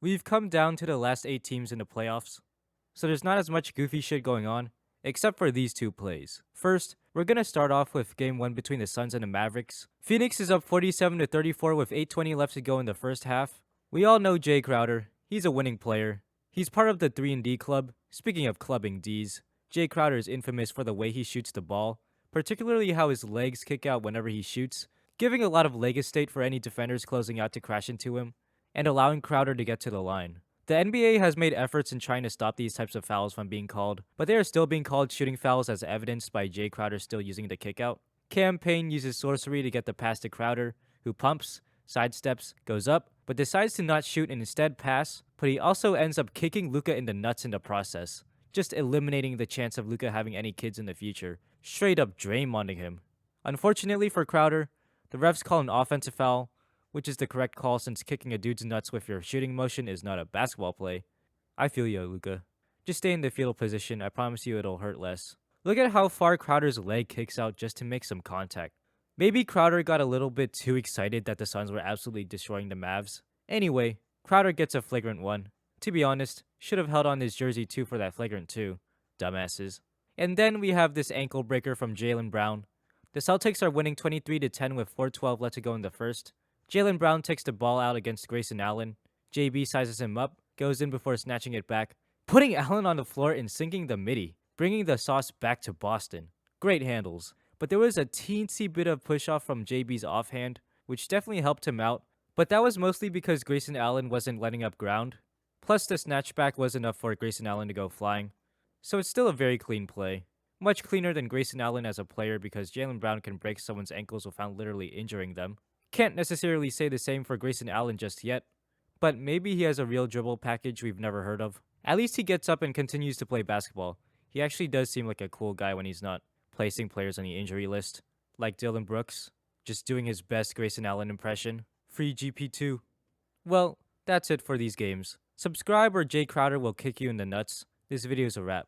We've come down to the last 8 teams in the playoffs, so there's not as much goofy shit going on, except for these two plays. First, we're gonna start off with game 1 between the Suns and the Mavericks. Phoenix is up 47-34 with 8:20 left to go in the first half. We all know Jae Crowder. He's a winning player. He's part of the 3-and-D club. Speaking of clubbing Ds, Jae Crowder is infamous for the way he shoots the ball, particularly how his legs kick out whenever he shoots, giving a lot of leg estate for any defenders closing out to crash into him, and allowing Crowder to get to the line. The NBA has made efforts in trying to stop these types of fouls from being called, but they are still being called shooting fouls as evidenced by Jae Crowder still using the kickout. Cam Payne uses sorcery to get the pass to Crowder, who pumps, sidesteps, goes up, but decides to not shoot and instead pass, but he also ends up kicking Luka in the nuts in the process, just eliminating the chance of Luka having any kids in the future, straight up Draymonding him. Unfortunately for Crowder, the refs call an offensive foul, which is the correct call since kicking a dude's nuts with your shooting motion is not a basketball play. I feel you, Luka. Just stay in the fetal position, I promise you it'll hurt less. Look at how far Crowder's leg kicks out just to make some contact. Maybe Crowder got a little bit too excited that the Suns were absolutely destroying the Mavs. Anyway, Crowder gets a flagrant 1. To be honest, should have held on his jersey too for that flagrant 2. Dumbasses. And then we have this ankle breaker from Jaylen Brown. The Celtics are winning 23-10 with 4:12 left to go in the first. Jaylen Brown takes the ball out against Grayson Allen. JB sizes him up, goes in before snatching it back, putting Allen on the floor and sinking the midi, bringing the sauce back to Boston. Great handles. But there was a teensy bit of push-off from JB's offhand, which definitely helped him out, but that was mostly because Grayson Allen wasn't letting up ground. Plus, the snatchback was enough for Grayson Allen to go flying. So it's still a very clean play. Much cleaner than Grayson Allen as a player because Jaylen Brown can break someone's ankles without literally injuring them. Can't necessarily say the same for Grayson Allen just yet, but maybe he has a real dribble package we've never heard of. At least he gets up and continues to play basketball. He actually does seem like a cool guy when he's not placing players on the injury list, like Dylan Brooks, just doing his best Grayson Allen impression. Free GP2. Well, that's it for these games. Subscribe or Jae Crowder will kick you in the nuts. This video is a wrap.